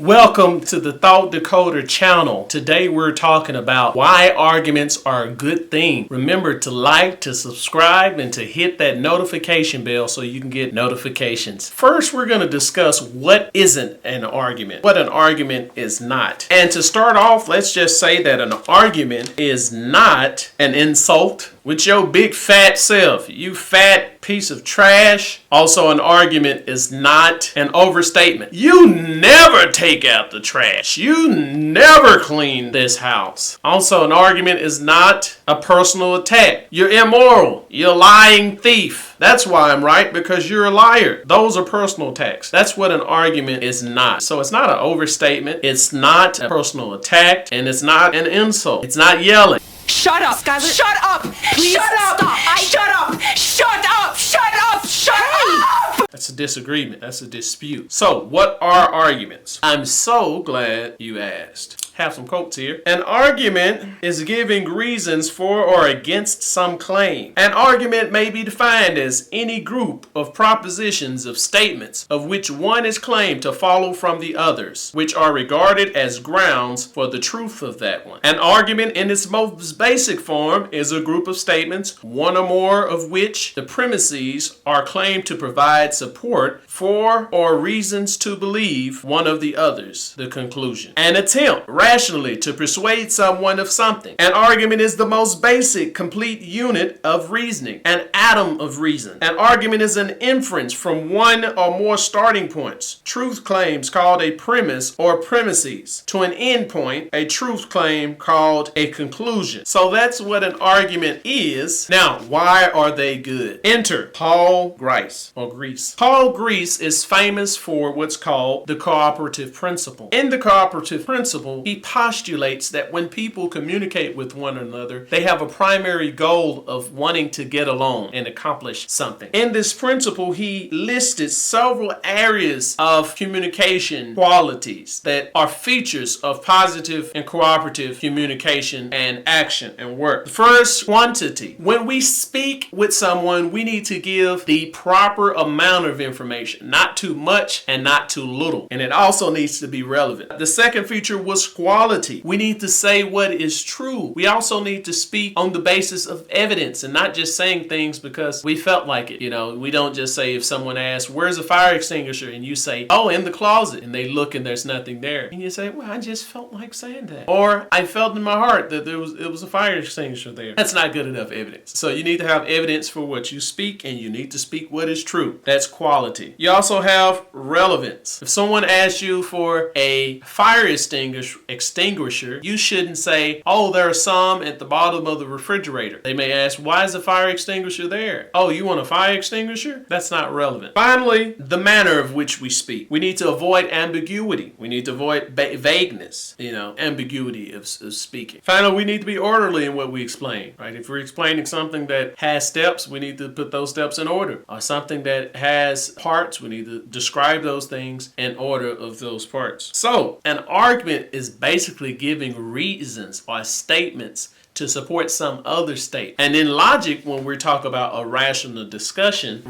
Welcome to the Thought Decoder channel. Today we're talking about why arguments are a good thing. Remember to like, to subscribe, and to hit that notification bell so you can get notifications. First, we're going to discuss what isn't an argument, what an argument is not. And to start off, let's just say that an argument is not an insult with your big fat self. You fat piece of trash. Also, an argument is not an overstatement. You never take out the trash. You never clean this house. Also, an argument is not a personal attack. You're immoral. You're a lying thief. That's why I'm right, because you're a liar. Those are personal attacks. That's what an argument is not. So it's not an overstatement. It's not a personal attack. And it's not an insult. It's not yelling. Shut up, Skylar. Shut up. Please shut up. Stop. Shut up. Shut up. Shut up. Shut up. That's a disagreement. That's a dispute. So what are arguments? I'm so glad you asked. Have some quotes here. An argument is giving reasons for or against some claim. An argument may be defined as any group of propositions of statements of which one is claimed to follow from the others, which are regarded as grounds for the truth of that one. An argument in its most basic form is a group of statements, one or more of which the premises are claimed to provide support for or reasons to believe one of the others, the conclusion. An attempt rationally to persuade someone of something. An argument is the most basic, complete unit of reasoning, an atom of reason. An argument is an inference from one or more starting points. Truth claims called a premise or premises. To an end point, a truth claim called a conclusion. So that's what an argument is. Now, why are they good? Enter Paul Grice or Greece. Paul Grice is famous for what's called the cooperative principle. In the cooperative principle, he postulates that when people communicate with one another, they have a primary goal of wanting to get along and accomplish something. In this principle, he listed several areas of communication qualities that are features of positive and cooperative communication and action and work. First, quantity. When we speak with someone, we need to give the proper amount of information, not too much and not too little. And it also needs to be relevant. The second feature was quality. We need to say what is true. We also need to speak on the basis of evidence and not just saying things because we felt like it. We don't just say, if someone asks, where's a fire extinguisher? And you say, oh, in the closet. And they look and there's nothing there. And you say, well, I just felt like saying that. Or I felt in my heart that it was a fire extinguisher there. That's not good enough evidence. So you need to have evidence for what you speak, and you need to speak what is true. That's quality. You also have relevance. If someone asks you for a fire extinguisher, you shouldn't say, oh, there are some at the bottom of the refrigerator. They may ask, why is the fire extinguisher there? Oh, you want a fire extinguisher? That's not relevant. Finally, the manner of which we speak. We need to avoid ambiguity. We need to avoid vagueness, ambiguity of speaking. Finally, we need to be orderly in what we explain, right? If we're explaining something that has steps, we need to put those steps in order. Or something that has parts, we need to describe those things in order of those parts. So, an argument is basically giving reasons or statements to support some other state. And in logic, when we talk about a rational discussions,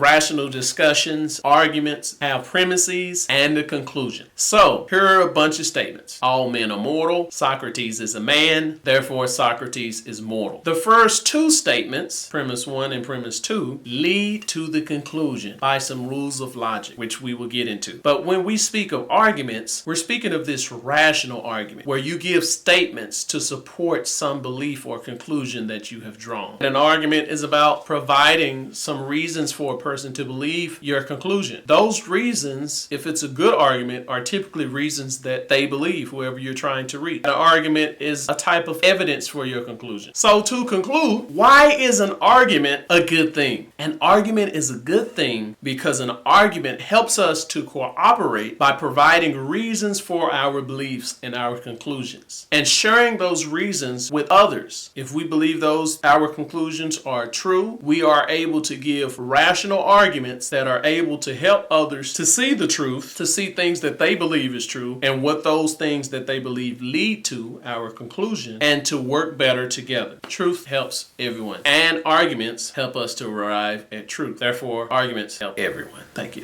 arguments have premises and a conclusion. So here are a bunch of statements. All men are mortal. Socrates is a man. Therefore, Socrates is mortal. The first two statements, premise 1 and premise 2, lead to the conclusion by some rules of logic, which we will get into. But when we speak of arguments, we're speaking of this rational argument where you give statements to support some belief or conclusion that you have drawn. An argument is about providing some reasons for a person to believe your conclusion. Those reasons, if it's a good argument, are typically reasons that they believe, whoever you're trying to reach. An argument is a type of evidence for your conclusion. So to conclude, why is an argument a good thing? An argument is a good thing because an argument helps us to cooperate by providing reasons for our beliefs and our conclusions and sharing those reasons with others. If we believe our conclusions are true, we are able to give rational arguments that are able to help others to see the truth, to see things that they believe is true, and what those things that they believe lead to our conclusion, and to work better together. Truth helps everyone, and arguments help us to arrive at truth. Therefore, arguments help everyone. Thank you.